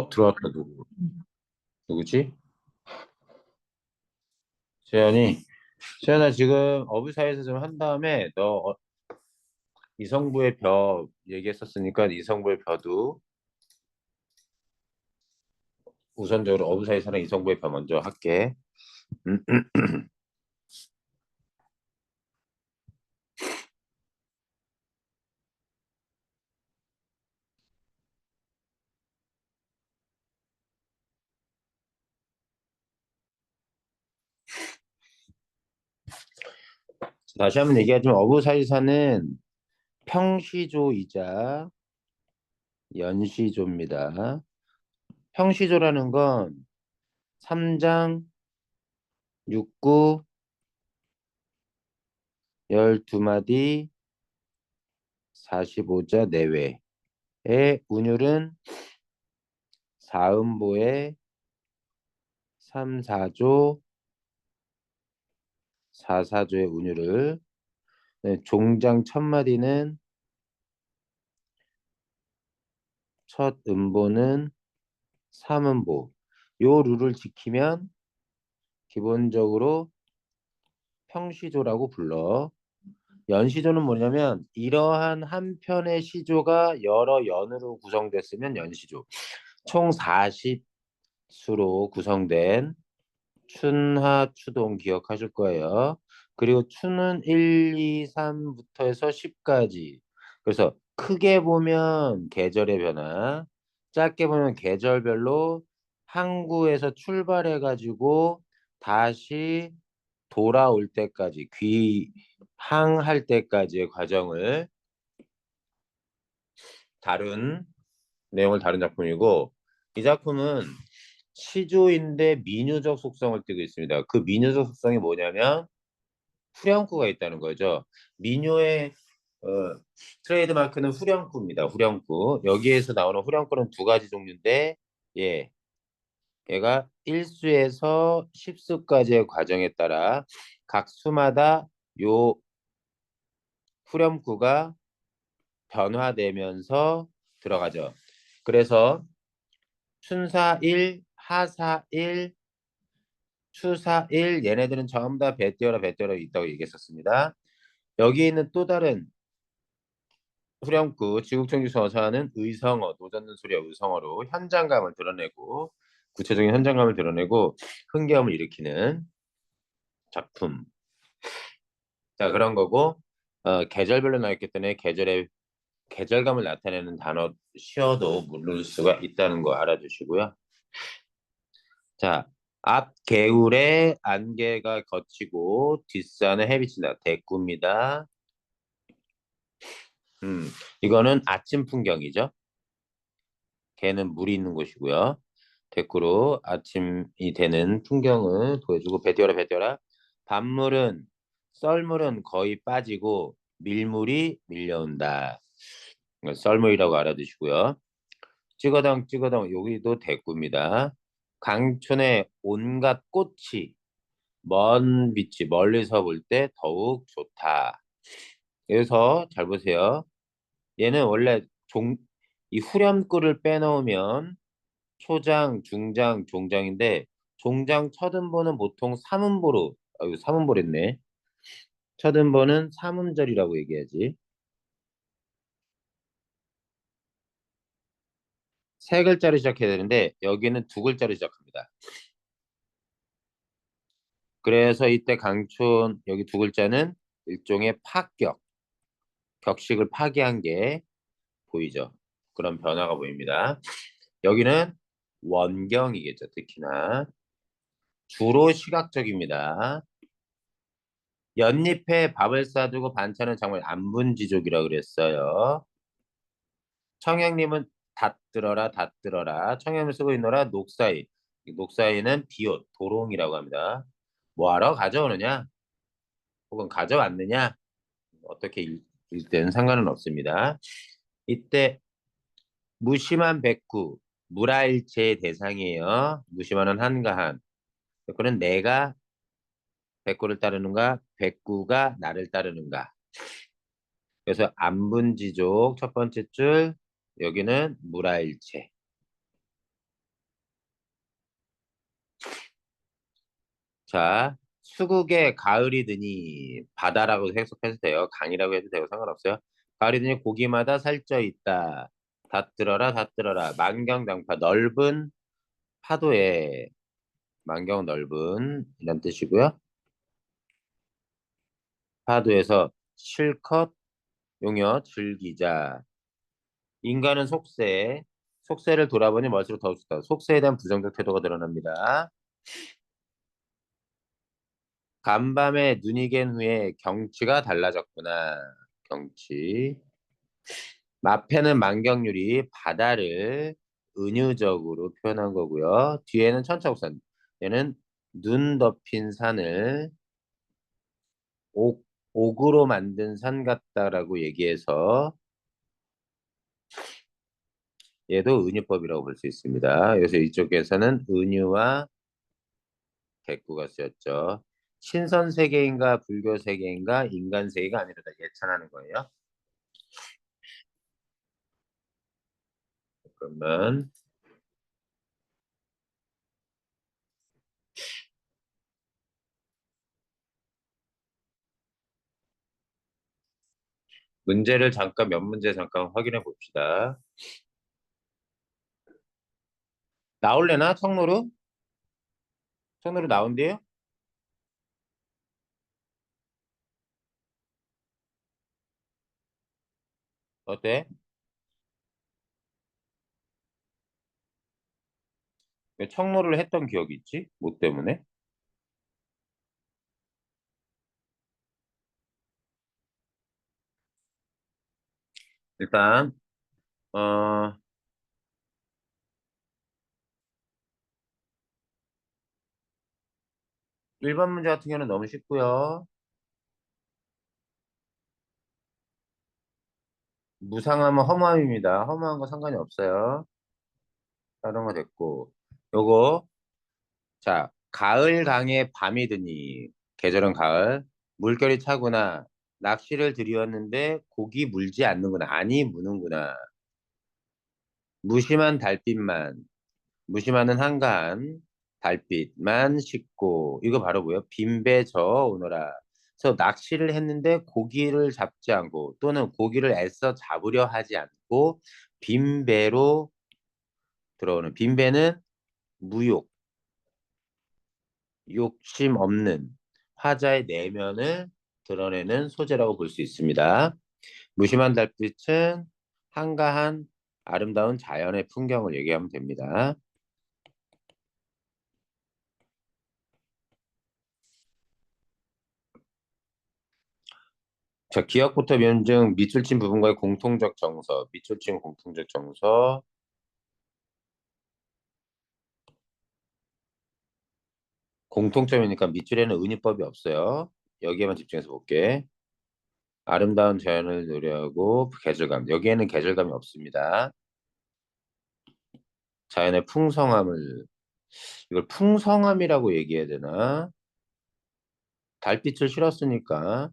들어왔다. 누구지? 세연이. 세연아, 지금 어부사에서 좀 한 다음에 너 이성부의 벼 얘기했었으니까 이성부의 벼도 우선적으로 어부사에서는 이성부의 벼 먼저 할게. 음, 다시 한번 얘기하자면 어부사에서는 평시조이자 연시조입니다. 평시조라는 건 3장, 6구, 12마디, 45자 내외의 운율은 4음보의 3, 4조, 4, 4조의 운율을 네, 종장 첫 마디는 첫 음보는 3음보. 요 룰을 지키면 기본적으로 평시조라고 불러. 연시조는 뭐냐면 이러한 한 편의 시조가 여러 연으로 구성됐으면 연시조. 총 40수로 구성된 춘하 추동 기억하실 거예요. 그리고 추는 1, 2, 3부터 해서 10까지. 그래서 크게 보면 계절의 변화, 짧게 보면 계절별로 항구에서 출발해 가지고 다시 돌아올 때까지 귀항할 때까지의 과정을 다룬 내용을 다룬 작품이고 이 작품은 시조인데 민유적 속성을 띠고 있습니다. 그 민유적 속성이 뭐냐면 후렴구가 있다는 거죠. 민요의 어, 트레이드 마크는 후렴구입니다. 후렴구. 여기에서 나오는 후렴구는 두 가지 종류인데 예, 얘가 1수에서 10수까지의 과정에 따라 각 수마다 요 후렴구가 변화되면서 들어가죠. 그래서 춘사 1, 하사 1, 추사 1 얘네들은 전부 다 배띄어라 있다고 얘기했었습니다. 여기 있는 또 다른 후렴구 지국청주 서사는 의성어 노젓는 소리와 의성어로 현장감을 드러내고 구체적인 현장감을 드러내고 흥겨움을 일으키는 작품. 자 그런 거고 계절별로 나왔기 때문에 계절의 계절감을 나타내는 단어 쉬어도 모를 수가 있다는 거 알아두시고요. 자, 앞 개울에 안개가 걷히고 뒷산에 해 비친다. 대꾸입니다. 이거는 아침 풍경이죠. 개는 물이 있는 곳이고요. 대꾸로 아침이 되는 풍경을 보여주고 배띄어라 배띄어라. 밤물은 썰물은 거의 빠지고 밀물이 밀려온다. 썰물이라고 알아두시고요. 찍어당 여기도 대꾸입니다. 강촌의 온갖 꽃이 먼 빛이 멀리서 볼 때 더욱 좋다. 여기서 잘 보세요. 얘는 원래 이 후렴구를 빼놓으면 초장, 중장, 종장인데 종장 첫 음보는 보통 3음보로 아유 3음보랬네. 첫 음보는 3음절이라고 얘기하지. 세 글자로 시작해야 되는데 여기는 두 글자로 시작합니다. 그래서 이때 강촌 여기 두 글자는 일종의 파격, 격식을 파기한 게 보이죠. 그런 변화가 보입니다. 여기는 원경이겠죠. 특히나 주로 시각적입니다. 연잎에 밥을 싸두고 반찬은 정말 안분지족이라 그랬어요. 청양님은 닷들어라. 청양을 쓰고 있노라 녹사이. 녹사이는 비옷, 도롱이라고 합니다. 뭐하러 가져오느냐? 혹은 가져왔느냐? 어떻게 읽든 상관은 없습니다. 이때 무심한 백구, 무라일체의 대상이에요. 무심한 한가한. 그는 내가 백구를 따르는가, 백구가 나를 따르는가. 그래서 안분지족 첫 번째 줄, 여기는 무라일체. 자, 수국에 가을이 드니 바다라고 해석해도 돼요. 강이라고 해도 되고 상관없어요. 가을이 드니 고기마다 살쪄 있다. 다 들어라, 다 들어라. 만경장파 넓은 파도에 만경 넓은 이런 뜻이고요. 파도에서 실컷 용여 즐기자. 인간은 속세. 속세를 돌아보니 멋으로 더욱 좋다. 속세에 대한 부정적 태도가 드러납니다. 간밤에 눈이 갠 후에 경치가 달라졌구나. 경치. 마패는 만경률이 바다를 은유적으로 표현한 거고요. 뒤에는 천차옥산. 얘는 눈 덮인 산을 옥, 옥으로 만든 산 같다라고 얘기해서 얘도 은유법이라고 볼 수 있습니다. 그래서 이쪽에서는 은유와 객구가 쓰였죠. 신선 세계인가 불교 세계인가 인간 세계가 아니라 예찬하는 거예요. 그러면 문제를 잠깐 몇 문제 잠깐 확인해 봅시다. 나올래나 청로로? 청로로 나온대요? 어때? 왜 청로를 했던 기억이 있지? 뭐 때문에? 일단 어 1번 문제 같은 경우는 너무 쉽고요. 무상하면 허무함입니다. 허무한 거 상관이 없어요. 다른 거 됐고. 요거 자, 가을 강에 밤이 드니 계절은 가을 물결이 차구나 낚시를 들이었는데 고기 물지 않는구나 아니 무는구나 무심한 달빛만 무심하는 한가한 달빛만 씻고 이거 바로 뭐예요? 빈배 저어 오너라. 그래서 낚시를 했는데 고기를 잡지 않고 또는 고기를 애써 잡으려 하지 않고 빈배로 들어오는 빈배는 무욕, 욕심 없는 화자의 내면을 드러내는 소재라고 볼 수 있습니다. 무심한 달빛은 한가한 아름다운 자연의 풍경을 얘기하면 됩니다. 자, 기억부터 면증 밑줄 친 부분과의 공통적 정서, 밑줄 친 공통적 정서, 공통점이니까 밑줄에는 은유법이 없어요. 여기에만 집중해서 볼게. 아름다운 자연을 노래하고 계절감, 여기에는 계절감이 없습니다. 자연의 풍성함을, 이걸 풍성함이라고 얘기해야 되나? 달빛을 실었으니까,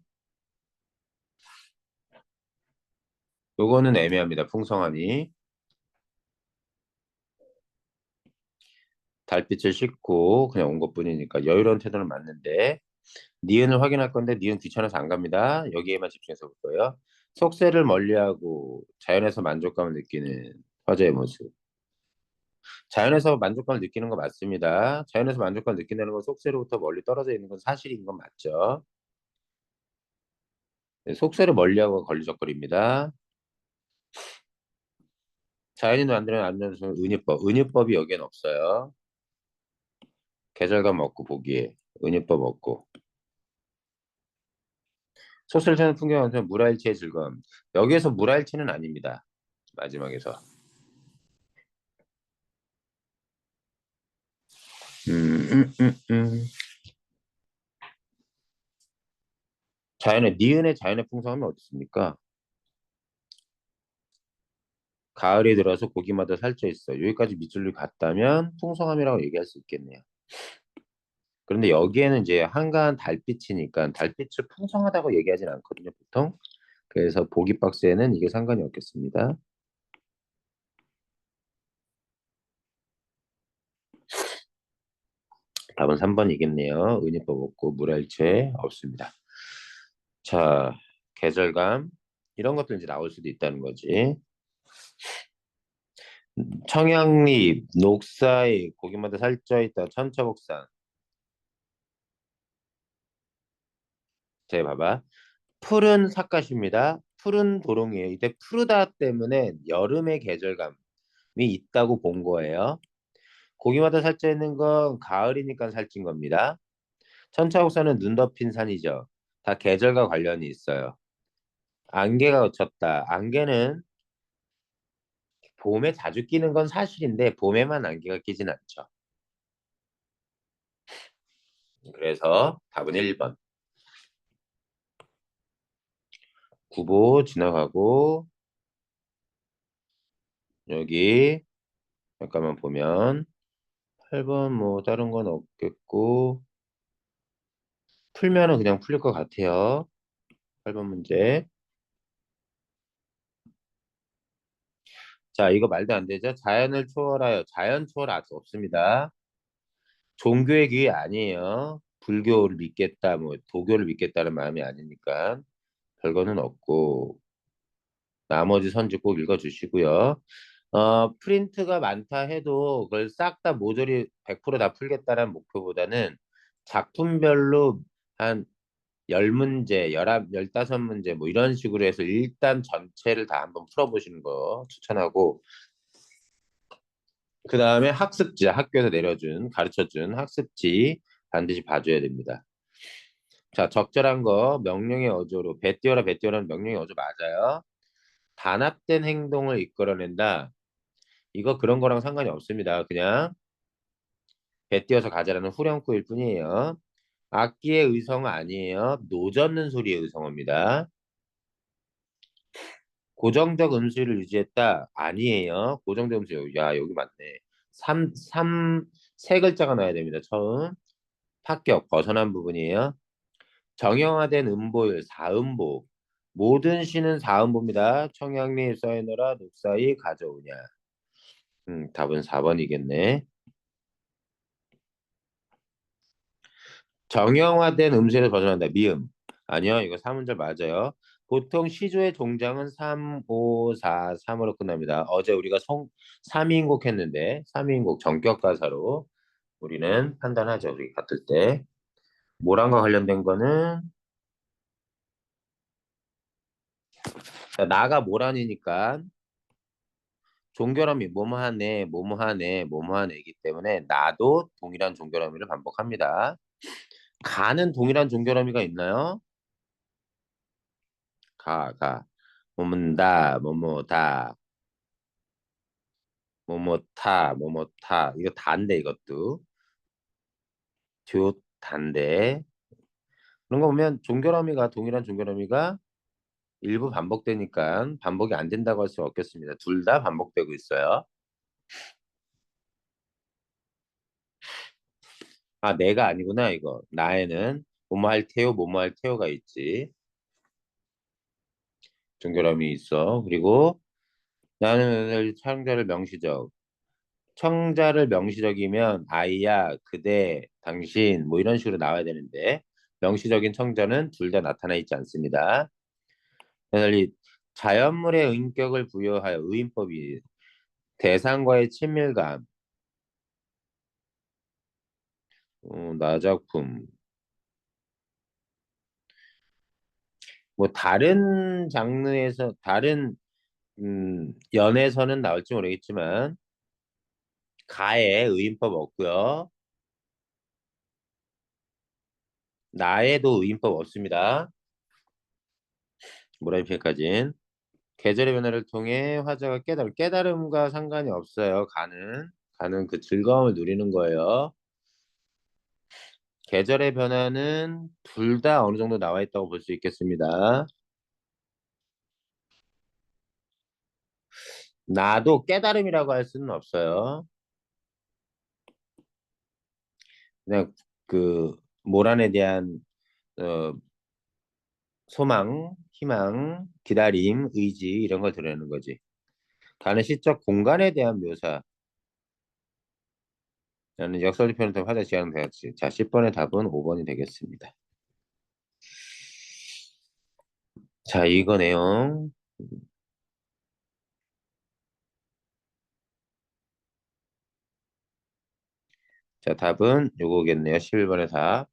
요거는 애매합니다. 풍성함이. 달빛을 싣고 그냥 온 것뿐이니까 여유로운 태도는 맞는데, 니은을 확인할 건데 니은 귀찮아서 안 갑니다. 여기에만 집중해서 볼 거예요. 속세를 멀리하고 자연에서 만족감을 느끼는 화제의 모습. 자연에서 만족감을 느끼는 거 맞습니다. 자연에서 만족감을 느낀다는 건 속세로부터 멀리 떨어져 있는 건 사실인 건 맞죠. 네, 속세를 멀리하고 걸리적거립니다. 자연이 만드는 안전성 은유법. 은유법이 여기엔 없어요. 계절감 없고 보기에 은유법 없고. 소설 찾는 풍경은 물알치의 즐거움. 여기에서 물알치는 아닙니다. 마지막에서. 음, 음, 음, 음. 자연의 니은의 자연의 풍성함이 어디 있습니까? 가을이 들어서 고기마다 살쪄 있어. 여기까지 밑줄을 갔다면 풍성함이라고 얘기할 수 있겠네요. 그런데 여기에는 이제 한가한 달빛이니까 달빛을 풍성하다고 얘기하진 않거든요, 보통. 그래서 보기 박스에는 이게 상관이 없겠습니다. 답은 3번이겠네요. 의미법 없고 물할체 없습니다. 자, 계절감 이런 것들 이제 나올 수도 있다는 거지. 청양잎, 녹사잎, 고기마다 살쪄 있다. 천차복상. 자, 봐봐. 푸른 삿갓입니다. 푸른 도롱이에요. 이때 푸르다 때문에 여름의 계절감이 있다고 본 거예요. 고기마다 살쪄 있는 건 가을이니까 살찐 겁니다. 천차국산은 눈 덮인 산이죠. 다 계절과 관련이 있어요. 안개가 졌다. 안개는 봄에 자주 끼는 건 사실인데 봄에만 안개가 끼진 않죠. 그래서 답은 1번. 구보 지나가고 여기 잠깐만 보면 8번 뭐 다른 건 없겠고 풀면은 그냥 풀릴 것 같아요. 8번 문제. 자, 이거 말도 안 되죠? 자연을 초월하여 자연 초월 아직 없습니다. 종교의 귀이 아니에요. 불교를 믿겠다, 뭐 도교를 믿겠다는 마음이 아니니까 별거는 없고 나머지 선지 꼭 읽어주시고요. 프린트가 많다 해도 그걸 싹 다 모조리 100%다 풀겠다는 목표보다는 작품별로 한 10문제, 11, 15문제 뭐 이런 식으로 해서 일단 전체를 다 한번 풀어보시는 거 추천하고 그 다음에 학습지, 학교에서 내려준, 가르쳐준 학습지 반드시 봐줘야 됩니다. 자, 적절한 거 명령의 어조로 배 띄워라 배 띄워라는 명령의 어조 맞아요. 단합된 행동을 이끌어낸다. 이거 그런 거랑 상관이 없습니다. 그냥 배 띄워서 가자라는 후렴구일 뿐이에요. 악기의 의성어 아니에요. 노젓는 소리의 의성어입니다. 고정적 음수를 유지했다. 아니에요. 고정적 음수. 야, 여기 맞네. 세 글자가 나와야 됩니다. 처음. 합격, 벗어난 부분이에요. 정형화된 음보율, 사음보. 모든 시는 사음보입니다. 청양리 써있노라 녹사이 가져오냐. 답은 4번이겠네. 정형화된 음수에서 벗어난다. 미음. 아니요, 이거 3문절 맞아요. 보통 시조의 종장은 3, 5, 4, 3으로 끝납니다. 어제 우리가 3인곡 했는데 3인곡 전격 가사로 우리는 판단하죠. 우리 같을 때. 모란과 관련된 거는 나가 모란이니까 종결함이 뭐뭐하네, 뭐뭐하네, 뭐뭐하네이기 때문에 나도 동일한 종결함이를 반복합니다. 가는 동일한 종결함이가 있나요? 가. 뭐뭐다, 뭐뭐다, 뭐뭐타, 뭐뭐타. 이거 다인데 이것도. 듀 단데. 그런 거 보면 종결함이가 동일한 종결함이가 일부 반복되니까 반복이 안 된다고 할 수 없겠습니다. 둘 다 반복되고 있어요. 아, 내가 아니구나, 이거. 나에는 뭐뭐할 테오, 뭐뭐할 테오가 있지. 종결함이 있어. 그리고 나는 청자를 명시적. 청자를 명시적이면 아이야, 그대, 당신 뭐 이런 식으로 나와야 되는데 명시적인 청자는 둘 다 나타나 있지 않습니다. 달리 자연물의 인격을 부여하여 의인법이 대상과의 친밀감, 나작품, 뭐 다른 장르에서 다른 연에서는 나올지 모르겠지만 가에 의인법 없고요. 나에도 의인법 없습니다. 모라이피까지는 계절의 변화를 통해 화자가 깨달음과 상관이 없어요. 가는 그 즐거움을 누리는 거예요. 계절의 변화는 둘 다 어느 정도 나와 있다고 볼 수 있겠습니다. 나도 깨달음이라고 할 수는 없어요. 그냥 그 모란에 대한 어, 소망, 희망, 기다림, 의지 이런 걸 드러내는 거지. 가는 시적 공간에 대한 묘사. 나는 역설적 표현을 통해 화자 지향 되었지. 자, 10번의 답은 5번이 되겠습니다. 자, 이거 내용. 자, 답은 요거겠네요. 11번의 답.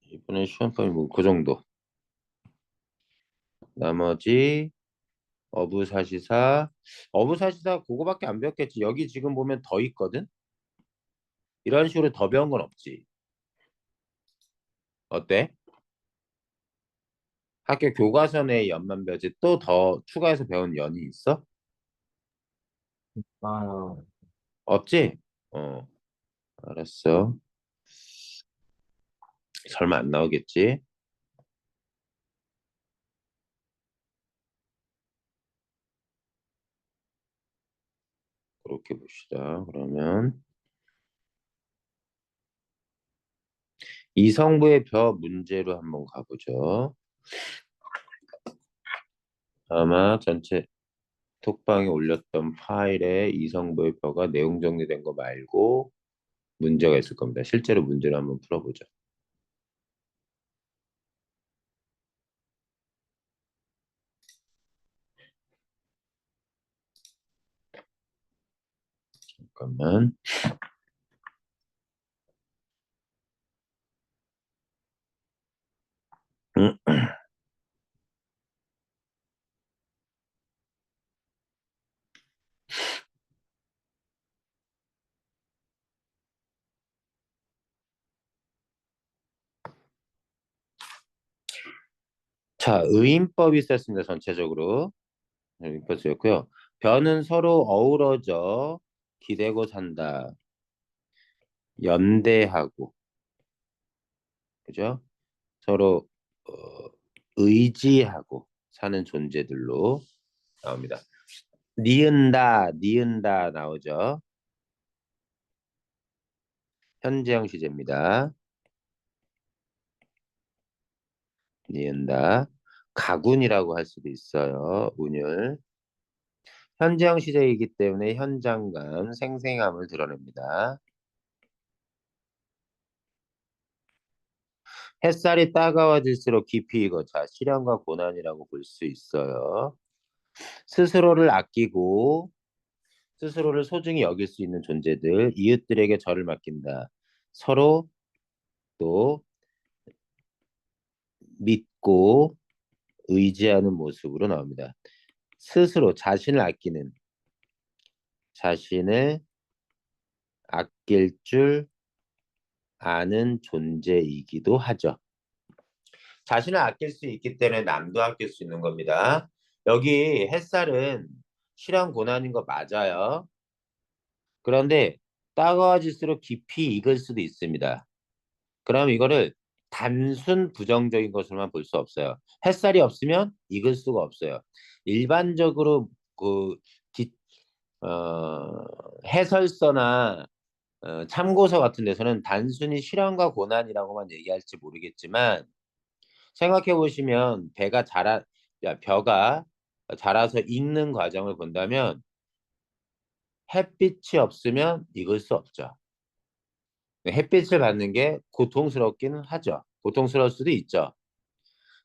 이번에 시험범위 뭐그 정도. 나머지 어부사시사. 어부사시사 그거밖에 안 배웠겠지. 여기 지금 보면 더 있거든. 이런 식으로 더 배운 건 없지. 어때? 학교 교과서내 연만 배웠지. 또 더 추가해서 배운 연이 있어? 아, 없지? 어, 알았어. 설마 안 나오겠지? 그렇게 봅시다. 그러면 이성부의 벼 문제로 한번 가보죠. 아마 전체 톡방에 올렸던 파일에 이성부의 벼가 내용 정리된 거 말고 문제가 있을 겁니다. 실제로 문제를 한번 풀어보죠. 잠깐만. 음. 자, 의인법이 있었습니다. 전체적으로. 의인법 쓰였고요. 벼는 서로 어우러져 기대고 산다. 연대하고. 그죠? 서로 어, 의지하고 사는 존재들로 나옵니다. 니은다 나오죠. 현재형 시제입니다. 니은다. 가군이라고 할 수도 있어요. 운율. 현재형 시제이기 때문에 현장감, 생생함을 드러냅니다. 햇살이 따가워질수록 깊이 익어. 자, 시련과 고난이라고 볼 수 있어요. 스스로를 아끼고 스스로를 소중히 여길 수 있는 존재들, 이웃들에게 절을 맡긴다. 서로 또 믿고 의지하는 모습으로 나옵니다. 스스로 자신을 아끼는, 자신을 아낄 줄 아는 존재이기도 하죠. 자신을 아낄 수 있기 때문에 남도 아낄 수 있는 겁니다. 여기 햇살은 실현 고난인 거 맞아요. 그런데 따가워질수록 깊이 익을 수도 있습니다. 그럼 이거를 단순 부정적인 것으로만 볼 수 없어요. 햇살이 없으면 익을 수가 없어요. 일반적으로 그 기- 해설서나 참고서 같은 데서는 단순히 실현과 고난이라고만 얘기할지 모르겠지만 생각해 보시면 벼가 자라서 익는 과정을 본다면 햇빛이 없으면 익을 수 없죠. 햇빛을 받는 게 고통스럽기는 하죠. 고통스러울 수도 있죠.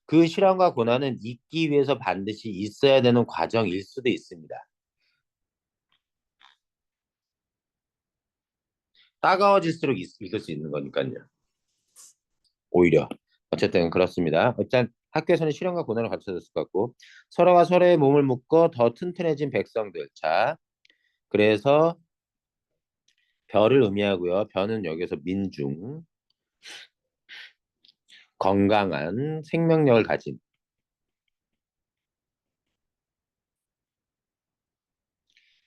그 실현과 고난은 있기 위해서 반드시 있어야 되는 과정일 수도 있습니다. 따가워질수록 익을 수 있는 거니까요. 오히려. 어쨌든 그렇습니다. 일단 학교에서는 실현과 고난을 가르쳐줬을 것 같고 서로가 서로의 몸을 묶어 더 튼튼해진 백성들. 자, 그래서 벼를 의미하고요. 벼는 여기서 민중, 건강한 생명력을 가진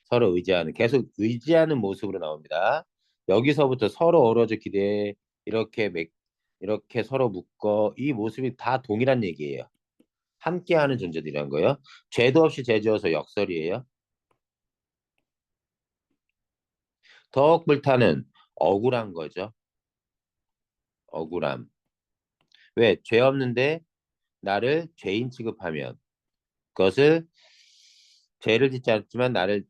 서로 의지하는 계속 의지하는 모습으로 나옵니다. 여기서부터 서로 어우러져 기대 이렇게 이렇게 서로 묶어 이 모습이 다 동일한 얘기예요. 함께하는 존재들이란 거예요. 죄도 없이 죄지어서 역설이에요. 더욱 불타는 억울한 거죠. 억울함. 왜? 죄 없는데 나를 죄인 취급하면 그것을 죄를 짓지 않지만 나를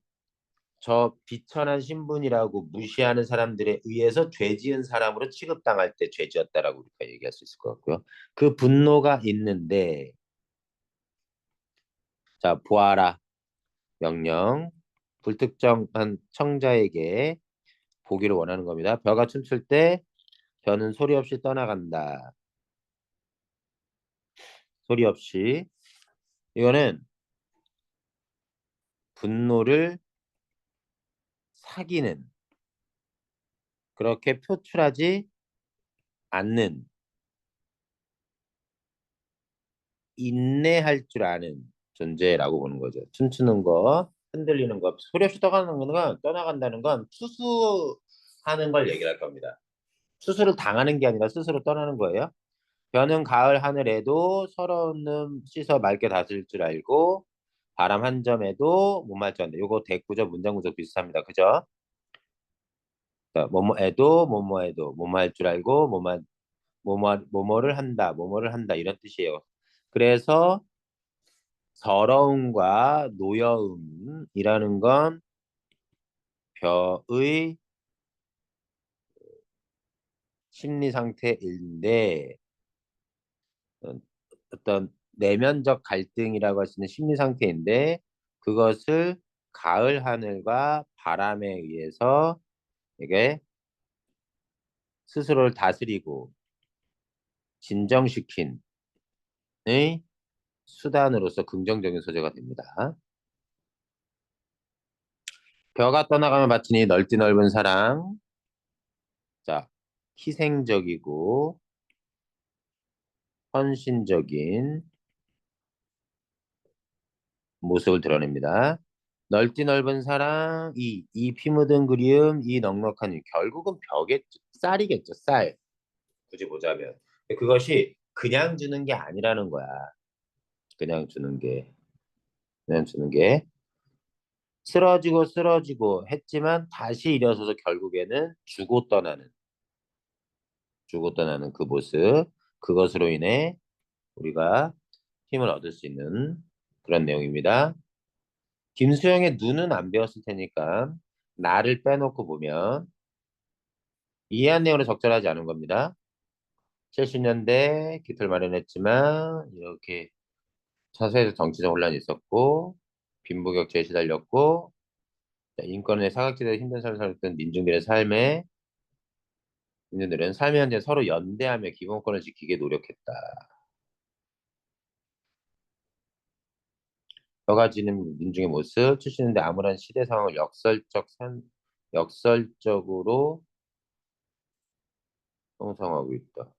저 비천한 신분이라고 무시하는 사람들에 의해서 죄 지은 사람으로 취급당할 때 죄 지었다라고 우리가 얘기할 수 있을 것 같고요. 그 분노가 있는데 자 보아라 명령 불특정한 청자에게 보기를 원하는 겁니다. 벼가 춤출 때 벼는 소리 없이 떠나간다. 소리 없이 이거는 분노를 사기는 그렇게 표출하지 않는 인내할 줄 아는 존재라고 보는 거죠. 춤추는 거, 흔들리는 거, 소리 없이 떠나간다는 건 투수하는 걸 얘기할 겁니다. 투수를 당하는 게 아니라 스스로 떠나는 거예요. 벼는 가을 하늘에도 서러운 씻어 맑게 다스릴 줄 알고 바람 한 점에도 못 말 줄 안다. 요거 대꾸죠. 문장 구조 비슷합니다. 그죠? 자, 뭐뭐해도 뭐뭐해도 뭐뭐할 줄 알고 뭐뭐를 한다. 뭐뭐를 한다. 이런 뜻이에요. 그래서 서러움과 노여움이라는 건 벼의 심리 상태인데 어, 어떤 내면적 갈등이라고 할 수 있는 심리 상태인데 그것을 가을 하늘과 바람에 의해서 이게 스스로를 다스리고 진정시킨 의 수단으로서 긍정적인 소재가 됩니다. 벼가 떠나가면 바치니 넓디 넓은 사랑. 자, 희생적이고 헌신적인 모습을 드러냅니다. 넓디 넓은 사랑, 이 피 묻은 그리움, 이 넉넉한 일. 결국은 벽겠죠. 쌀이겠죠, 쌀. 굳이 보자면. 그것이 그냥 주는 게 아니라는 거야. 그냥 주는 게. 그냥 주는 게. 쓰러지고 했지만 다시 일어서서 결국에는 주고 떠나는 그 모습. 그것으로 인해 우리가 힘을 얻을 수 있는 그런 내용입니다. 김수영의 눈은 안 배웠을 테니까 나를 빼놓고 보면 이해한 내용으로 적절하지 않은 겁니다. 70년대 기틀 마련했지만 이렇게 사회에서 정치적 혼란이 있었고 빈부격차에 시달렸고 인권의 사각지대에 힘든 삶을 살았던 민중들은 삶의 현재 서로 연대하며 기본권을 지키게 노력했다. 벼가지는 민중의 모습, 70년대 암울한 시대 상황을 역설적으로 형성하고 있다.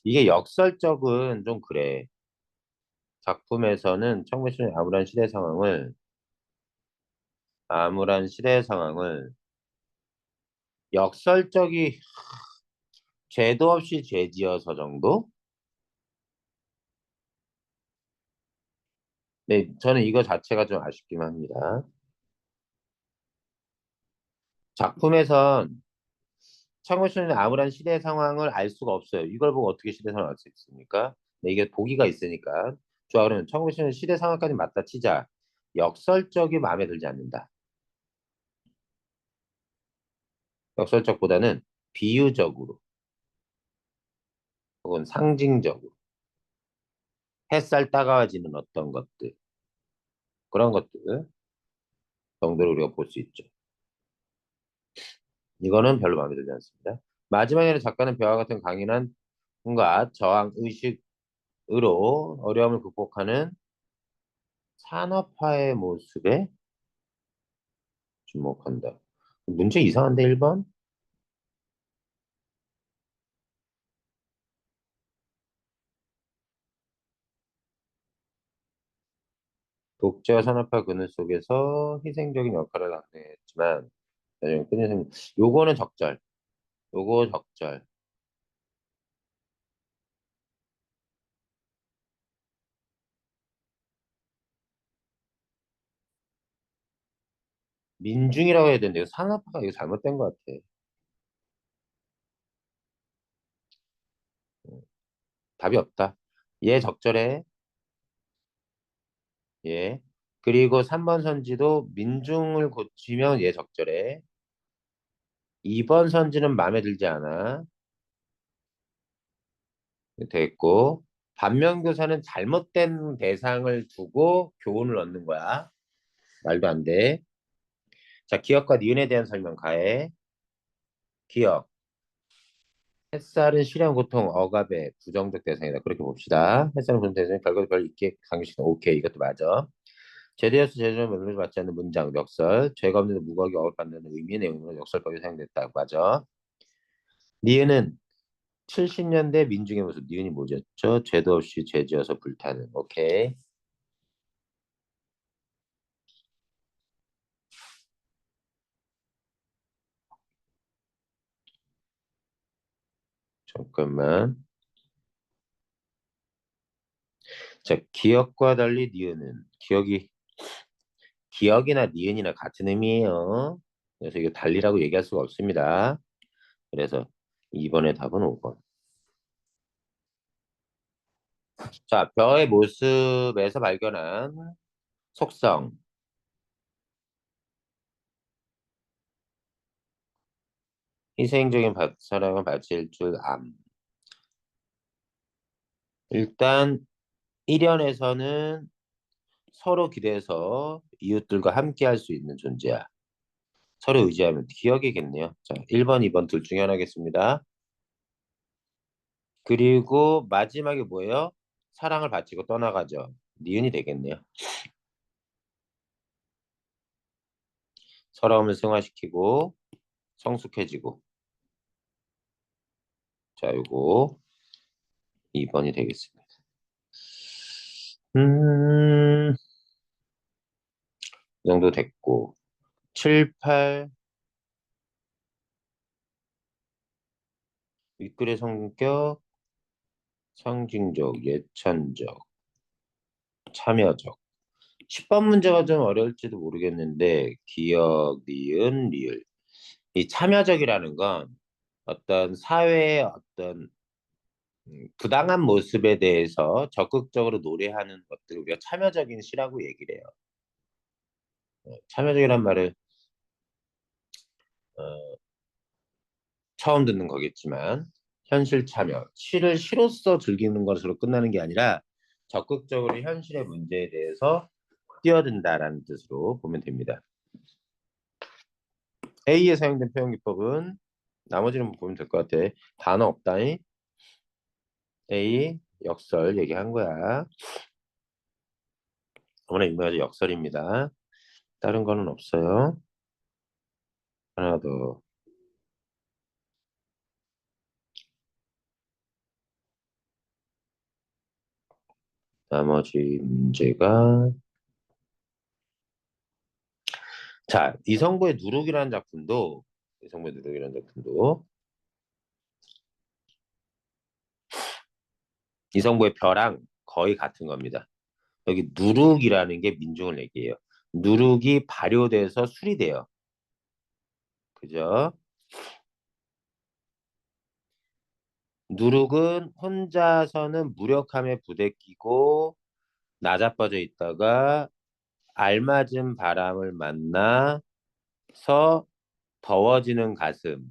이게 역설적은 좀 그래. 작품에서는 청구시의 암울한 시대 상황을 역설적이 죄도 없이 죄지어서 정도? 네, 저는 이거 자체가 좀 아쉽긴 합니다. 작품에선 청구시의 암울한 시대 상황을 알 수가 없어요. 이걸 보고 어떻게 시대 상황을 알 수 있습니까? 네, 이게 보기가 있으니까. 좋아, 그러면 청구시의 시대 상황까지 맞다 치자. 역설적이 마음에 들지 않는다. 역설적보다는 비유적으로 혹은 상징적으로 햇살 따가워지는 어떤 것들 그런 것들 정도로 우리가 볼 수 있죠. 이거는 별로 마음에 들지 않습니다. 마지막에는 작가는 벼와 같은 강인한 뭔가 저항 의식으로 어려움을 극복하는 산업화의 모습에 주목한다. 문제 이상한데 1번? 독재와 산업화 그늘 속에서 희생적인 역할을 감당했지만 나중에 끝내는 요거는 적절. 요거 적절. 민중이라고 해야 되는데 이거 산업화가 이거 잘못된 것 같아. 답이 없다. 얘 적절해. 예. 그리고 3번 선지도 민중을 고치면 얘 적절해. 2번 선지는 마음에 들지 않아. 됐고. 반면교사는 잘못된 대상을 두고 교훈을 얻는 거야. 말도 안 돼. 자, 기억과 니은에 대한 설명 가해. 기억. 햇살은 실현, 고통, 억압의 부정적 대상이다. 그렇게 봅시다. 햇살은 부정 대상, 결과도 별 있게 강조시다. 오케이, 이것도 맞아. 제대로서 제대로 면밀히 받지 않는 문장, 멱설, 죄가 없는데 무거하게 억압받는 의미의 내용으로 역설법이 사용됐다. 맞아. 니은은 70년대 민중의 모습. 니은이 뭐였죠? 죄도 없이 죄지어서 불타는. 오케이. 잠깐만. 자, 기억과 달리 니은은 기억이나 니은이나 같은 의미예요. 그래서 이거 달리라고 얘기할 수가 없습니다. 그래서 2번의 답은 5번. 자, 벼의 모습에서 발견한 속성. 희생적인 사랑을 바칠 줄 암. 일단 1년에서는 서로 기대서 이웃들과 함께 할 수 있는 존재야. 서로 의지하면 기억이겠네요. 자, 1번, 2번 둘 중에 하나겠습니다. 그리고 마지막에 뭐예요? 사랑을 바치고 떠나가죠. 니은이 되겠네요. 서러움을 승화시키고 성숙해지고. 자, 요거 2번이 되겠습니다. 이 정도 됐고. 7, 8, 윗글의 성격, 상징적, 예찬적, 참여적. 10번 문제가 좀 어려울지도 모르겠는데, 기억, 니은, 리을. 이 참여적이라는 건 어떤 사회의 어떤 부당한 모습에 대해서 적극적으로 노래하는 것들을 우리가 참여적인 시라고 얘기를 해요. 참여적이란 말을 어, 처음 듣는 거겠지만 현실 참여, 시를 시로서 즐기는 것으로 끝나는 게 아니라 적극적으로 현실의 문제에 대해서 뛰어든다라는 뜻으로 보면 됩니다. A에 사용된 표현 기법은 나머지는 보면 될 것 같아. 단어 없다잉. A 역설 얘기한 거야. 어머나 인물아주 역설입니다. 다른 거는 없어요. 하나 더. 나머지 문제가 자 이성부의 누룩이라는 작품도 이성부의 누룩이라는 작품도 이성부의 벼랑 거의 같은 겁니다. 여기 누룩이라는 게 민중을 얘기해요. 누룩이 발효돼서 술이 돼요. 그죠? 누룩은 혼자서는 무력함에 부대끼고 나자빠져 있다가 알맞은 바람을 만나서 더워지는 가슴,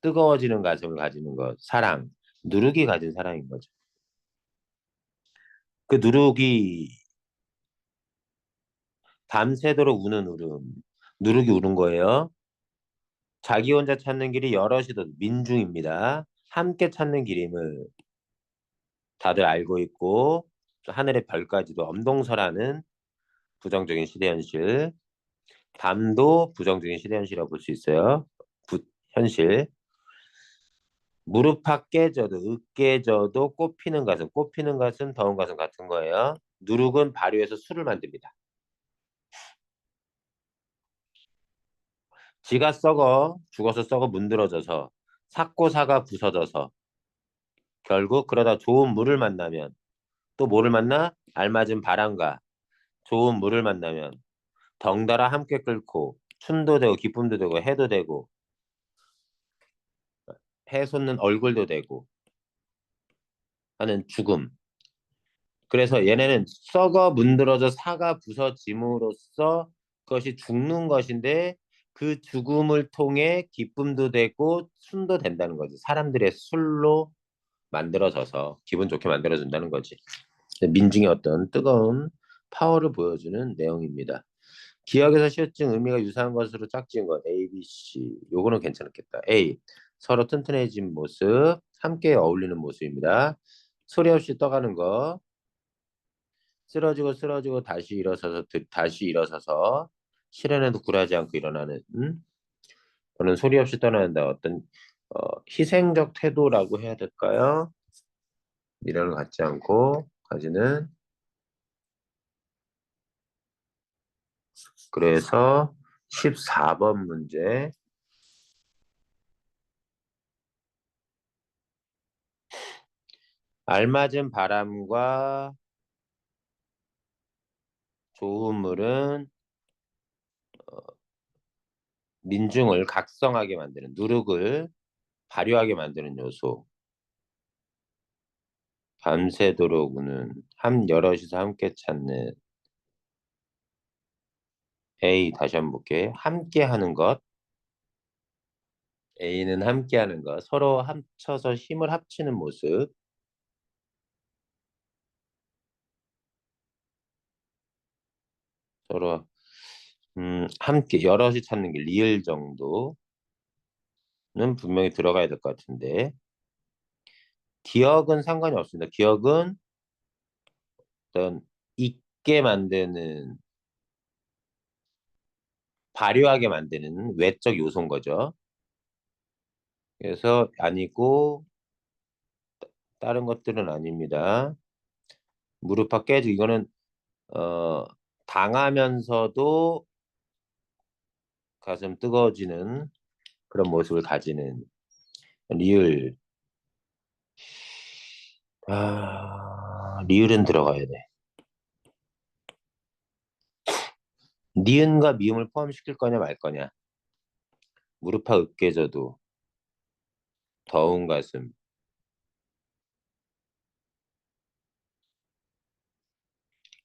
뜨거워지는 가슴을 가지는 것, 사랑. 누룩이 가진 사랑인 거죠. 그 누룩이 밤새도록 우는 울음. 누룩이 우는 거예요. 자기 혼자 찾는 길이 여럿이도 민중입니다. 함께 찾는 길임을 다들 알고 있고 하늘의 별까지도 엄동설하는 부정적인 시대 현실. 밤도 부정적인 시대 현실이라고 볼 수 있어요. 현실. 무릎팍 깨져도 으깨져도 꽃피는 가슴. 꽃피는 가슴, 더운 가슴 같은 거예요. 누룩은 발효해서 술을 만듭니다. 지가 썩어 죽어서 썩어 문드러져서 삭고사가 부서져서 결국 그러다 좋은 물을 만나면 또 뭐를 만나? 알맞은 바람과 좋은 물을 만나면 덩달아 함께 끓고 춤도 되고 기쁨도 되고 해도 되고 해 솟는 얼굴도 되고 하는 죽음. 그래서 얘네는 썩어 문드러져 사가 부서짐으로써 그것이 죽는 것인데 그 죽음을 통해 기쁨도 되고 순도 된다는 거지. 사람들의 술로 만들어져서 기분 좋게 만들어준다는 거지. 민중의 어떤 뜨거운 파워를 보여주는 내용입니다. 기억에서 시효증 의미가 유사한 것으로 짝지은 것 A, B, C. 요거는 괜찮겠다. A. 서로 튼튼해진 모습, 함께 어울리는 모습입니다. 소리 없이 떠가는 거, 쓰러지고 다시 일어서서 다시 일어서서 실현에도 굴하지 않고 일어나는 또는 소리 없이 떠나는다. 어떤 희생적 태도라고 해야 될까요? 미련을 갖지 않고 가지는. 그래서 14번 문제. 알맞은 바람과 좋은 물은 민중을 각성하게 만드는, 누룩을 발효하게 만드는 요소. 밤새도록 우는, 여럿이서 함께 찾는. A, 다시 한번 볼게. 함께 하는 것. A는 함께 하는 것. 서로 합쳐서 힘을 합치는 모습. 서로, 함께, 여럿이 찾는 게 리을 정도는 분명히 들어가야 될 것 같은데. 기억은 상관이 없습니다. 기억은 어떤 잊게 만드는, 발효하게 만드는 외적 요소인 거죠. 그래서 아니고 다른 것들은 아닙니다. 무릎팍 깨지 이거는 어 당하면서도 가슴 뜨거워지는 그런 모습을 가지는 리을. 리을은 들어가야 돼. 니은과 미음을 포함시킬 거냐 말 거냐. 무릎팍 으깨져도 더운 가슴.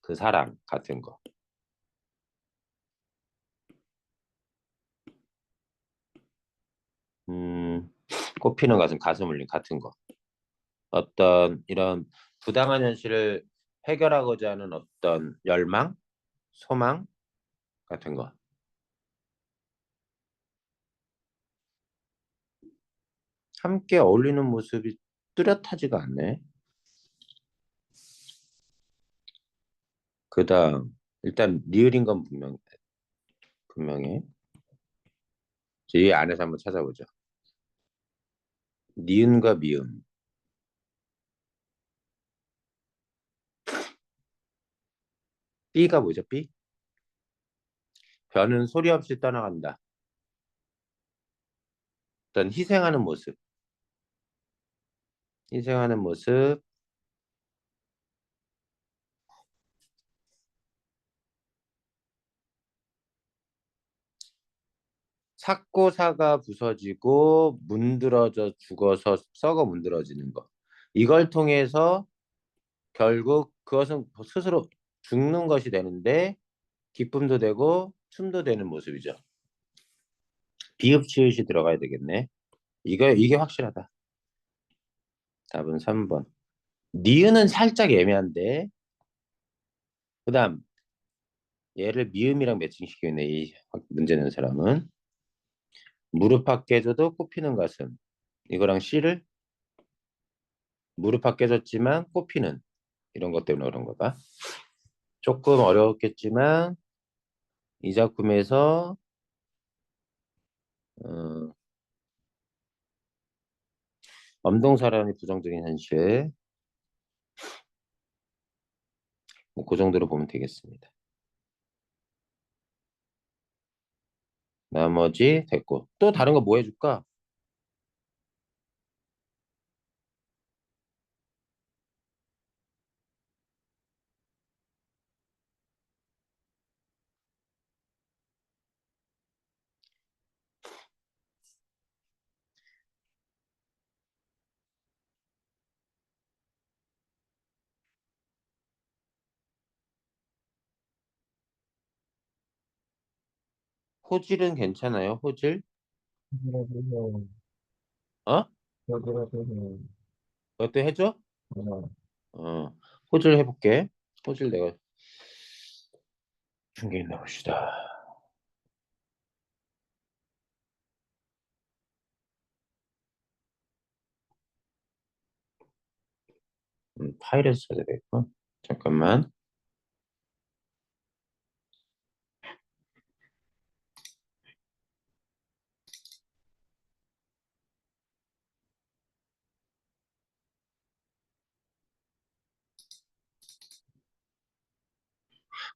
그 사랑 같은 거. 음, 꽃피는 가슴, 가슴 울림 같은 거. 어떤 이런 부당한 현실을 해결하고자 하는 어떤 열망, 소망 같은 거. 함께 어울리는 모습이 뚜렷하지가 않네. 그다음 일단 리을인 건 분명해. 이 안에서 한번 찾아보죠. 니은과 미음. B가 뭐죠? B? 변은 소리 없이 떠나간다. 어떤 희생하는 모습. 희생하는 모습. 삭고 사가 부서지고 문드러져 죽어서 썩어 문드러지는 거. 이걸 통해서 결국 그것은 스스로 죽는 것이 되는데 기쁨도 되고 춤도 되는 모습이죠. 비읍 치읓이 들어가야 되겠네. 이게 확실하다. 답은 3번. 니은은 살짝 애매한데. 그다음 얘를 미음이랑 매칭시키네. 이 문제 낸 사람은 무릎 팍 깨져도 꽃피는 가슴. 이거랑 C를 무릎 팍 깨졌지만 꽃피는 이런 것 때문에 그런 거다. 조금 어려웠겠지만 이 작품에서 어, 엄동사랑이 부정적인 현실 뭐그 정도로 보면 되겠습니다. 나머지 됐고 또 다른 거 뭐 해줄까? 호질은 괜찮아요, 호질? 그래서 어? 그래서 그것도 해줘? 어, 어, 호질 해볼게. 호질 내가 중계에 나봅시다. 파일에서 찾아야겠고. 잠깐만.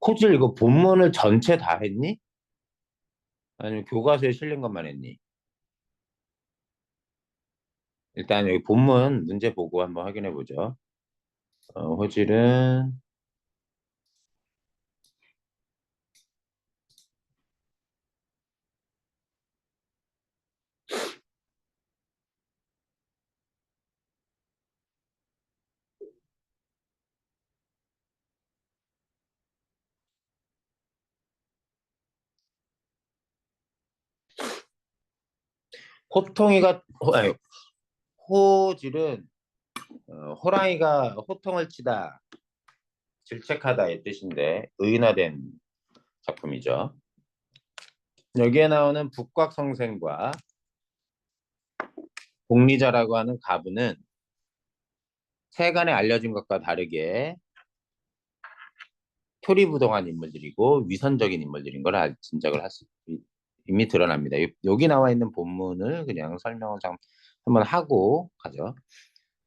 호질 이거 본문을 전체 다 했니? 아니면 교과서에 실린 것만 했니? 일단 여기 본문 문제 보고 한번 확인해 보죠. 호질은 호통이가 아니, 호질은 호랑이가 호통을 치다, 질책하다 이 뜻인데 의인화된 작품이죠. 여기에 나오는 북곽성생과 복리자라고 하는 가부는 세간에 알려진 것과 다르게 표리부동한 인물들이고 위선적인 인물들인 걸 짐작을 할 수, 이미 드러납니다. 여기 나와 있는 본문을 그냥 설명을 한번 하고 가죠.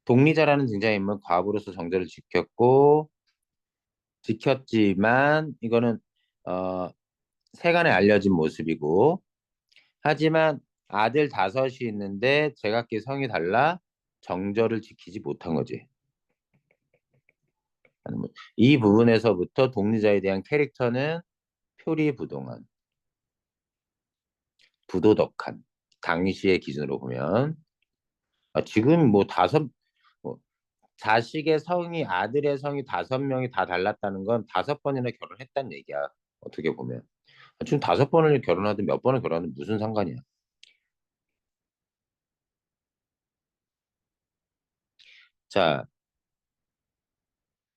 독리자라는 등장인물 과부로서 정절을 지켰지만 이거는 어, 세간에 알려진 모습이고, 하지만 아들 다섯이 있는데 제각기 성이 달라 정절을 지키지 못한 거지. 이 부분에서부터 독리자에 대한 캐릭터는 표리부동한, 부도덕한, 당시의 기준으로 보면 지금 뭐 뭐 자식의 성이 아들의 성이 5명이 다 달랐다는 건 5번이나 결혼했다는 얘기야. 어떻게 보면 지금 5번을 결혼하든 몇 번을 결혼하든 무슨 상관이야. 자,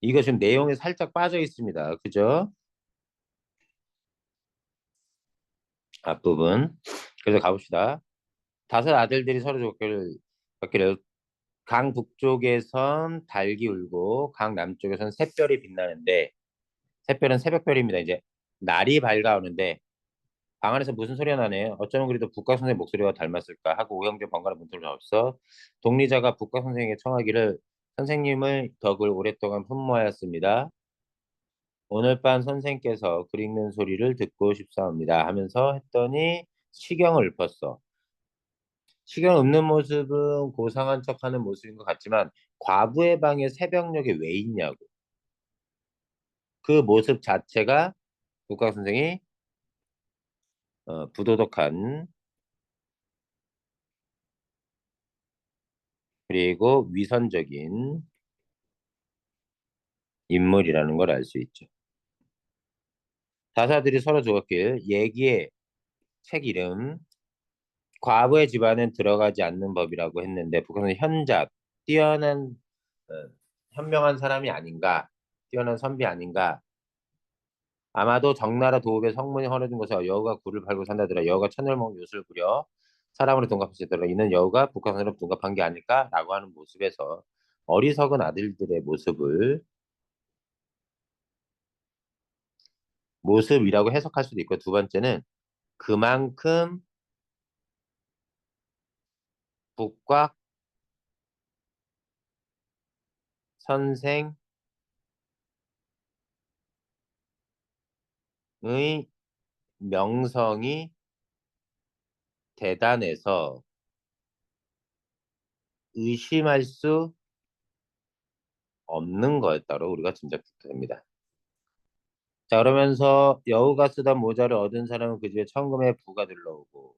이거 지금 내용이 살짝 빠져 있습니다. 그죠? 앞부분. 그래서 가봅시다. 다섯 아들들이 서로 줬기를 강 북쪽에선 달기 울고 강 남쪽에선 샛별이 빛나는데, 샛별은 새벽별입니다. 이제 날이 밝아오는데 방 안에서 무슨 소리가 나네. 어쩌면 그래도 북각 선생 목소리와 닮았을까 하고 오형제 번갈아 문틈을 잡았어. 독리자가 북각 선생에게 청하기를 선생님의 덕을 오랫동안 품모하였습니다. 오늘 밤 선생께서 글 읽는 소리를 듣고 싶사옵니다 하면서 했더니 시경을 읊었어. 시경 읊는 모습은 고상한 척하는 모습인 것 같지만 과부의 방에 새벽녘에 왜 있냐고. 그 모습 자체가 국학 선생이 부도덕한 그리고 위선적인 인물이라는 걸 알 수 있죠. 다사들이 서로 죽었길 얘기의 책 이름 과부의 집안은 들어가지 않는 법이라고 했는데 북한은 현자 뛰어난 어, 현명한 사람이 아닌가, 뛰어난 선비 아닌가. 아마도 적나라 도읍의 성문이 헌해진 곳에 여우가 굴을 팔고 산다더라. 여우가 천을 먹은 요술 부려 사람으로 둔갑하시더라. 이는 여우가 북한으로 둔갑한 게 아닐까라고 하는 모습에서 어리석은 아들들의 모습이라고 해석할 수도 있고, 두 번째는 그만큼 북곽 선생의 명성이 대단해서 의심할 수 없는 거였다고 우리가 짐작됩니다. 자, 그러면서 여우가 쓰던 모자를 얻은 사람은 그 집에 천금의 부가 들러오고,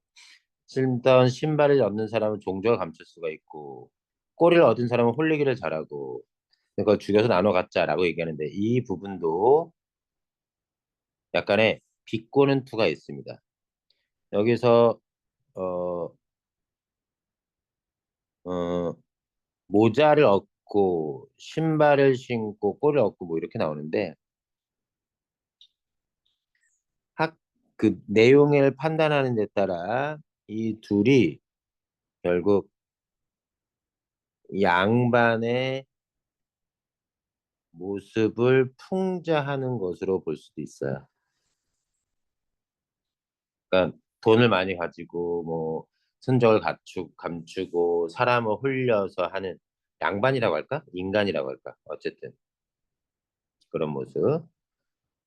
신던 신발을 얻는 사람은 종주가 감출 수가 있고, 꼬리를 얻은 사람은 홀리기를 잘하고, 그걸 죽여서 나눠 갖자라고 얘기하는데, 이 부분도 약간의 비꼬는 투가 있습니다. 여기서 어, 어, 모자를 얻고 신발을 신고 골을 얻고 뭐 이렇게 나오는데 학 그 내용을 판단하는 데 따라 이 둘이 결국 양반의 모습을 풍자하는 것으로 볼 수도 있어요. 그러니까 돈을 많이 가지고 뭐 순정을 감추고 사람을 홀려서 하는 양반이라고 할까? 인간이라고 할까? 어쨌든 그런 모습.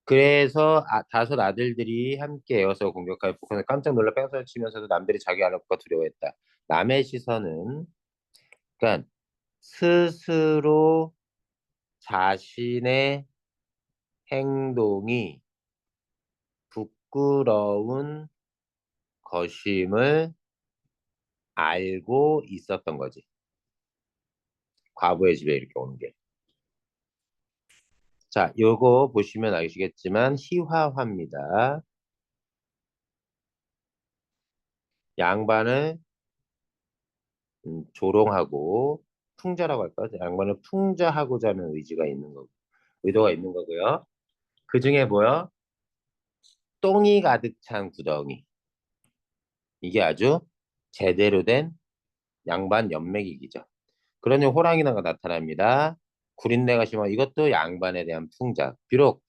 그래서 다섯 아들들이 함께 에워서 공격하여 북한을 깜짝 놀라 뺑소니 치면서도 남들이 자기 알아보고 두려워했다. 남의 시선은 그러니까 스스로 자신의 행동이 부끄러운 것임을 알고 있었던 거지. 과부의 집에 이렇게 오는 게. 자, 요거 보시면 아시겠지만 희화화입니다. 양반을 조롱하고 풍자라고 할까? 양반을 풍자하고자 하는 의도가 있는 거고요. 그 중에 뭐요? 똥이 가득 찬 구덩이. 이게 아주 제대로 된 양반 연맥이기죠. 그러니 호랑이나가 나타납니다. 구린내가 심한 이것도 양반에 대한 풍자. 비록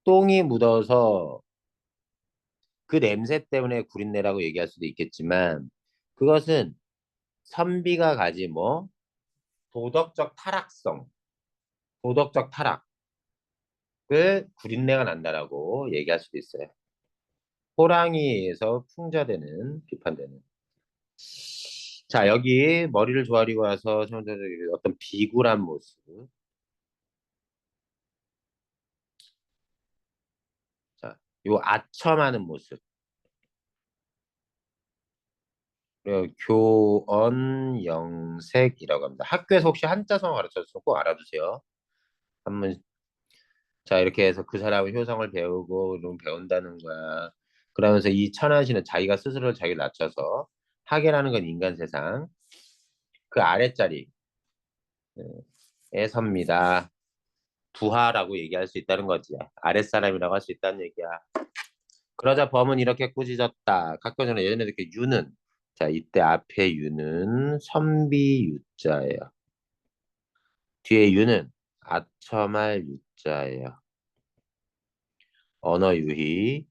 똥이 묻어서 그 냄새 때문에 구린내라고 얘기할 수도 있겠지만 그것은 선비가 가진 뭐 도덕적 타락성, 도덕적 타락을 구린내가 난다라고 얘기할 수도 있어요. 호랑이에서 풍자되는 비판되는. 자, 여기 머리를 조아리고 와서 어떤 비굴한 모습. 자, 요 아첨하는 모습. 그리고 교언영색이라고 합니다. 학교에서 혹시 한자성어 가르쳐줬으면 꼭 알아두세요. 한번 자 이렇게 해서 그 사람은 효성을 배우고 그럼 배운다는 거야. 그러면서 이 천하시는 자기가 스스로 자기를 낮춰서 학이라는 건 인간 세상 그 아랫자리에 섭니다. 부하라고 얘기할 수 있다는 거지. 아랫사람이라고 할 수 있다는 얘기야. 그러자 범은 이렇게 꾸짖었다. 각과 전에 예전에 이렇게 유는 자 이때 앞에 유는 선비 유자예요. 뒤에 유는 아첨할 유자예요. 언어 유희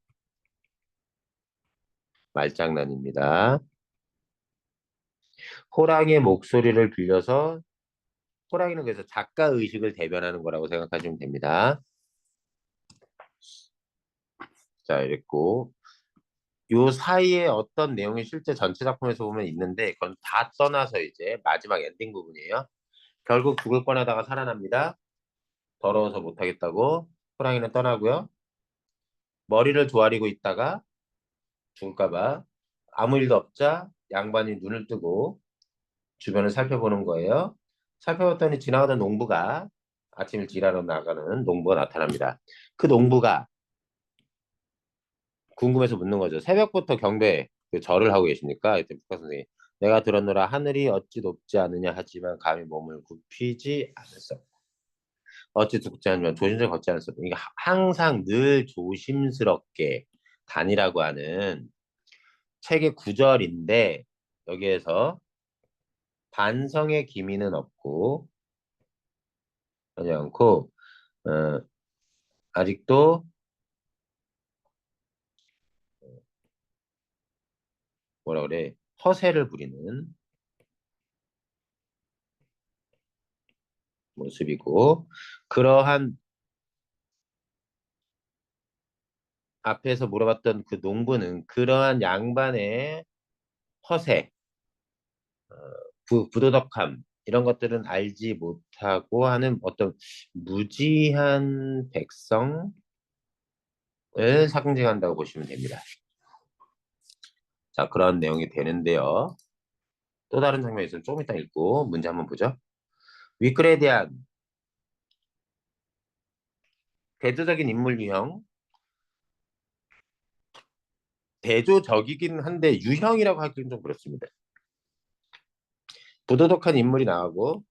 말장난입니다. 호랑이의 목소리를 빌려서 호랑이는 그래서 작가 의식을 대변하는 거라고 생각하시면 됩니다. 자, 이랬고 요 사이에 어떤 내용이 실제 전체 작품에서 보면 있는데 그건 다 떠나서 이제 마지막 엔딩 부분이에요. 결국 죽을 뻔하다가 살아납니다. 더러워서 못하겠다고 호랑이는 떠나고요. 머리를 조아리고 있다가 죽을까 봐 아무 일도 없자 양반이 눈을 뜨고 주변을 살펴보는 거예요. 살펴봤더니 지나가던 농부가 아침 일찍 일하러 나가는 농부가 나타납니다. 그 농부가 궁금해서 묻는 거죠. 새벽부터 경배 그 절을 하고 계십니까? 이때 북한 선생님. 내가 들었노라 하늘이 어찌 높지 않느냐 하지만 감히 몸을 굽히지 않았어. 어찌 높지 않으면 조심스럽게 걷지 않았어. 그러니까 항상 늘 조심스럽게 다니라고 하는 책의 구절인데 여기에서 반성의 기미는 없고 하지 않고 어, 아직도 뭐라 그래 허세를 부리는 모습이고 그러한 앞에서 물어봤던 그 농부는 그러한 양반의 허세, 부도덕함 이런 것들은 알지 못하고 하는 어떤 무지한 백성을 상징한다고 보시면 됩니다. 자, 그런 내용이 되는데요. 또 다른 장면이 있으면 조금 이따 읽고 문제 한번 보죠. 위클에 대한 대조적인 인물 유형 대조적이긴 한데 유형이라고 하기는 좀 그렇습니다. 부도덕한 인물이 나오고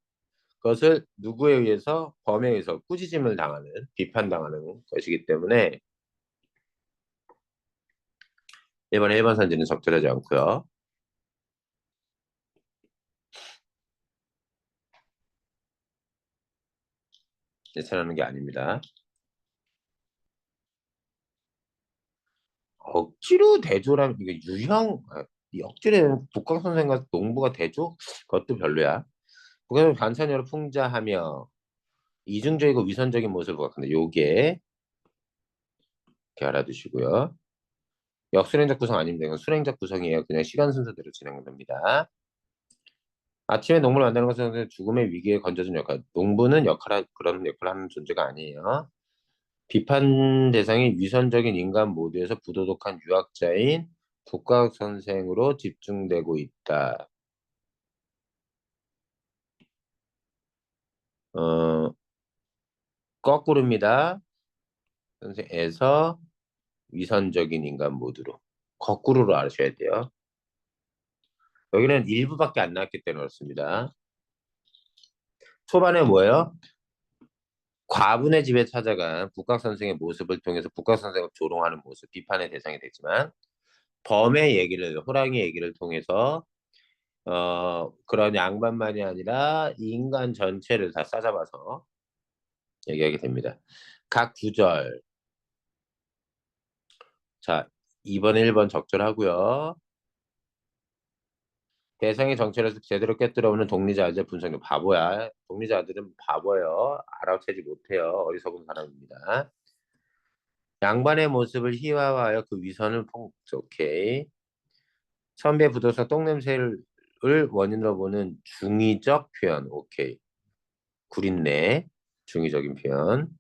그것을 누구에 의해서 범에 의해서 꾸짖음을 당하는 비판당하는 것이기 때문에 1번 선지는 적절하지 않고요. 예찬하는 게 아닙니다. 억지로 대조라면 이게 유형 이 억지로 북각 선생과 농부가 대조 그것도 별로야. 북각은 간사녀로 풍자하며 이중적이고 위선적인 모습을 부각한다. 요게 이렇게 알아두시고요. 역수행적 구성 아닙니다. 이건 수행적 구성이에요. 그냥 시간 순서대로 진행됩니다. 아침에 농부를 만드는 것은 죽음의 위기에 건져준 역할. 농부는 그런 역할을 하는 존재가 아니에요. 비판 대상이 위선적인 인간 모두에서 부도덕한 유학자인 국가학 선생으로 집중되고 있다. 어, 거꾸로입니다. 선생에서 위선적인 인간 모두로. 거꾸로로 아셔야 돼요. 여기는 일부밖에 안 나왔기 때문에 그렇습니다. 초반에 뭐예요? 과분의 집에 찾아간 북각 선생의 모습을 통해서 북각 선생을 조롱하는 모습, 비판의 대상이 되지만 범의 얘기를, 호랑이 얘기를 통해서 그런 양반만이 아니라 인간 전체를 다 싸잡아서 얘기하게 됩니다. 각 구절. 자, 2번, 1번 적절하고요. 대상의 정체를 제대로 꿰뚫어오는 독리자들 분석력 바보야. 독리자들은 바보예요. 알아채지 못해요. 어리석은 사람입니다. 양반의 모습을 희화화하여 그 위선을 오케이. 선배 부도서 똥냄새를 원인으로 보는 중의적 표현. 오케이. 구린내. 중의적인 표현.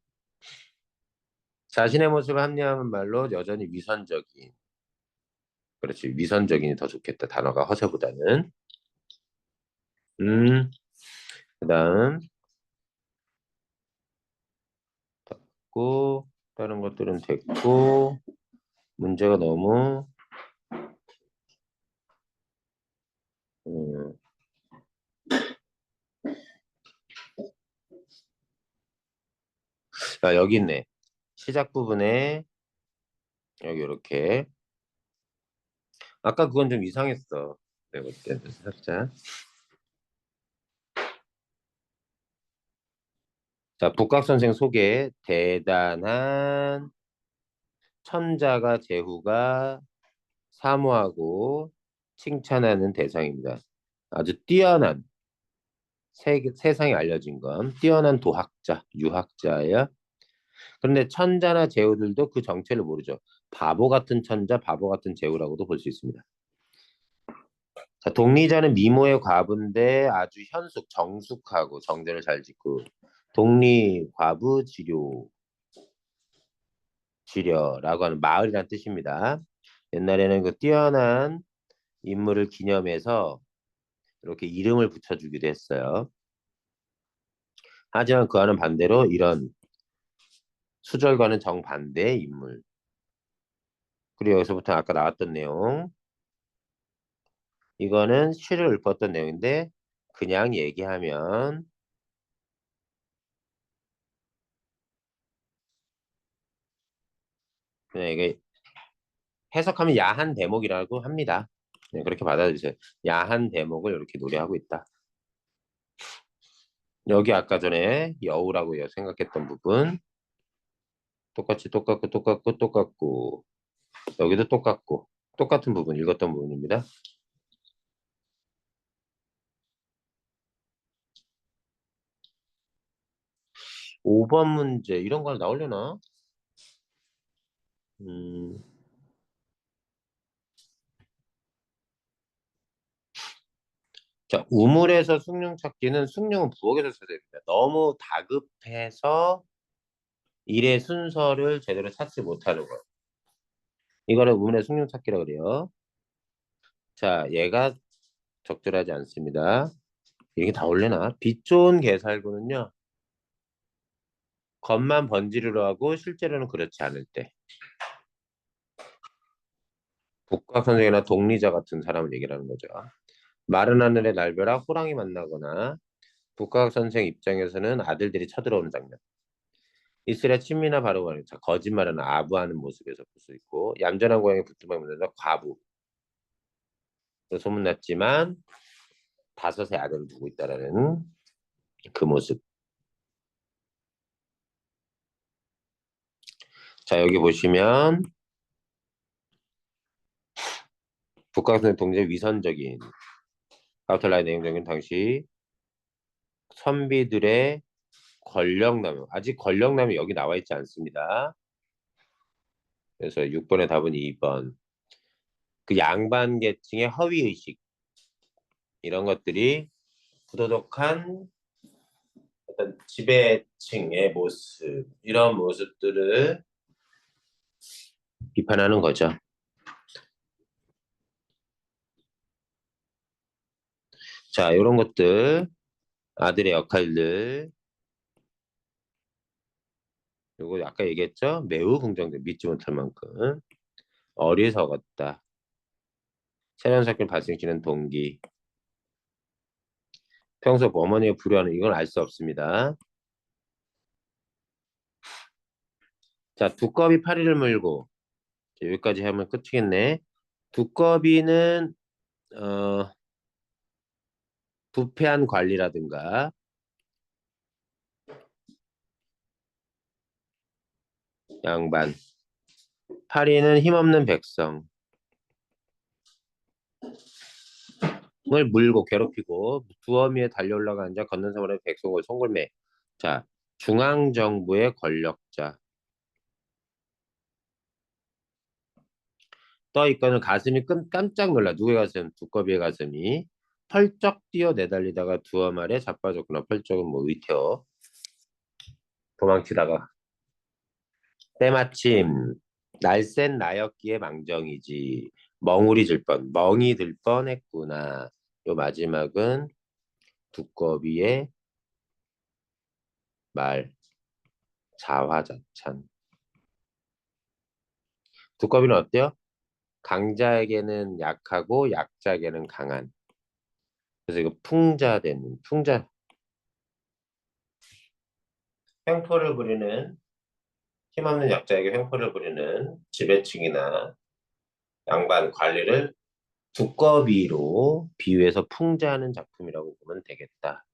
자신의 모습을 합리화하는 말로 여전히 위선적인. 그렇지. 위선적인이 더 좋겠다. 단어가 허세보다는. 그다음 고 다른 것들은 됐고 문제가 너무 음, 여기 있네. 시작 부분에 여기 이렇게 아까 그건 좀 이상했어. 내가 볼 때는 살짝. 자, 북각 선생 소개. 대단한 천자가 제후가 사모하고 칭찬하는 대상입니다. 아주 뛰어난 세상에 알려진 건 뛰어난 도학자, 유학자예요. 그런데 천자나 제후들도 그 정체를 모르죠. 바보 같은 천자, 바보 같은 제후라고도 볼 수 있습니다. 자, 독리자는 미모의 과부인데 아주 현숙, 정숙하고 정제를 잘 짓고 독리, 과부, 지려라고 하는 마을이란 뜻입니다. 옛날에는 그 뛰어난 인물을 기념해서 이렇게 이름을 붙여주기도 했어요. 하지만 그와는 반대로 이런 수절과는 정반대의 인물. 그리고 여기서부터 아까 나왔던 내용. 이거는 시를 읊었던 내용인데 그냥 얘기하면 그냥 이게 해석하면 야한 대목이라고 합니다. 네, 그렇게 받아주세요. 야한 대목을 이렇게 노래하고 있다. 여기 아까 전에 여우라고 생각했던 부분 똑같이 똑같고 여기도 똑같고 똑같은 부분 읽었던 부분입니다. 5번 문제 이런 거 나오려나? 음, 자, 우물에서 숭늉 찾기는 숭늉은 부엌에서 찾아야 됩니다. 너무 다급해서 일의 순서를 제대로 찾지 못하는 거. 이거를 우물의 숭늉 찾기라고 그래요. 자, 얘가 적절하지 않습니다. 이게 다 올려나? 빛 좋은 개살구는요. 겉만 번지르르 하고 실제로는 그렇지 않을 때. 북각 선생이나 독리자 같은 사람을 얘기하는 거죠. 마른 하늘의 날벼락 호랑이 만나거나 북각 선생 입장에서는 아들들이 쳐들어오는 장면. 이슬의 친미나 바르고 자, 거짓말은 아부하는 모습에서 볼 수 있고 얌전한 고양이 부뚜막 만나서 과부. 또 소문났지만 다섯의 아들을 두고 있다라는 그 모습. 자 여기 보시면 북각 선생 동지의 위선적인 아우터라인 내용적인 당시 선비들의 권력남, 아직 권력남이 여기 나와 있지 않습니다. 그래서 6번의 답은 2번. 그 양반 계층의 허위의식, 이런 것들이 부도덕한 어떤 지배층의 모습, 이런 모습들을 비판하는 거죠. 자, 이런 것들, 아들의 역할들, 요거 아까 얘기했죠? 매우 긍정적, 믿지 못할 만큼 어리석었다. 세련 사건 발생시키는 동기, 평소 어머니의 불효하는 이건 알 수 없습니다. 자, 두꺼비 파리를 물고 자, 여기까지 하면 끝이겠네. 두꺼비는 어, 부패한 관리라든가 양반, 파리는 힘없는 백성을 물고 괴롭히고 두어미에 달려 올라가는 자 걷는 사람의 백성을 송골매. 자, 중앙정부의 권력자. 떠 있거는 가슴이 깜짝 놀라. 누구의 가슴? 두꺼비의 가슴이 펄쩍 뛰어 내달리다가 두어 말에 자빠졌구나. 펄쩍은 뭐 의태어 도망치다가 때마침 날쌘 나였기에 망정이지 멍울이 들 뻔, 멍이 들 뻔했구나. 요 마지막은 두꺼비의 말, 자화자찬. 두꺼비는 어때요? 강자에게는 약하고 약자에게는 강한. 그래서 이거 풍자되는, 풍자, 횡포를 부리는, 힘없는 약자에게 횡포를 부리는 지배층이나 양반 관리를 두꺼비로 비유해서 풍자하는 작품이라고 보면 되겠다.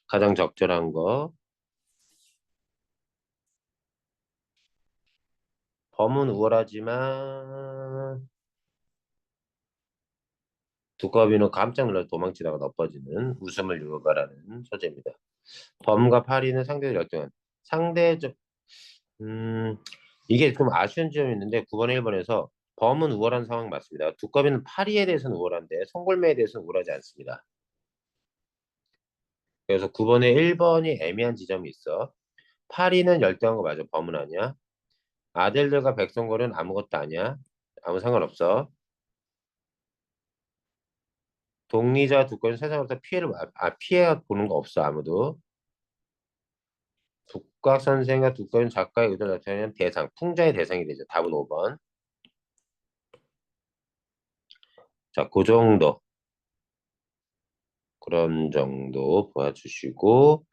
가장 적절한 거. 범은 우월하지만 두꺼비는 깜짝 놀라 도망치다가 너퍼지는 웃음을 유발하는 소재입니다. 범과 파리는 상대적 열등한 상대적 음 이게 좀 아쉬운 점이 있는데 9번 1번에서 범은 우월한 상황 맞습니다. 두꺼비는 파리에 대해서는 우월한데 송골매에 대해서는 우월하지 않습니다. 그래서 9번에 1번이 애매한 지점이 있어. 파리는 열등한 거 맞아. 범은 아니야. 아들들과 백성골은 아무것도 아니야. 아무 상관없어. 독리자 두꺼비는 세상으로부터 피해 보는 거 없어 아무도. 북각 선생과 두꺼운 작가의 의도를 나타내는 대상, 풍자의 대상이 되죠. 답은 5번. 자, 그 정도. 그런 정도 보여주시고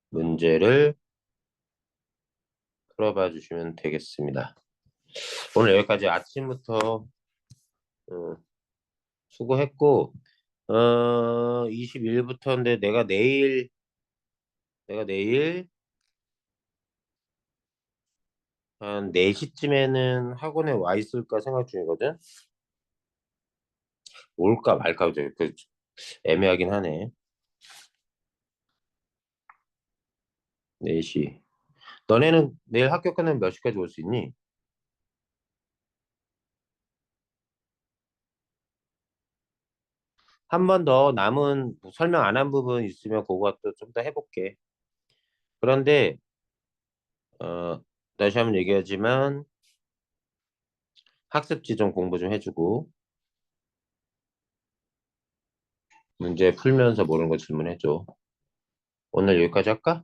문제를 풀어봐 주시면 되겠습니다. 오늘 여기까지 아침부터 수고했고 21부터인데 내가 내일 한 4시쯤에는 학원에 와 있을까 생각 중이거든. 올까 말까 그 애매하긴 하네. 4시. 너네는 내일 학교 끝나면 몇 시까지 올 수 있니? 한 번 더 남은 뭐 설명 안 한 부분 있으면 그것도 좀 더 해볼게. 그런데 다시 한번 얘기하지만 학습지 좀 공부 좀 해주고 문제 풀면서 모르는 거 질문해줘. 오늘 여기까지 할까?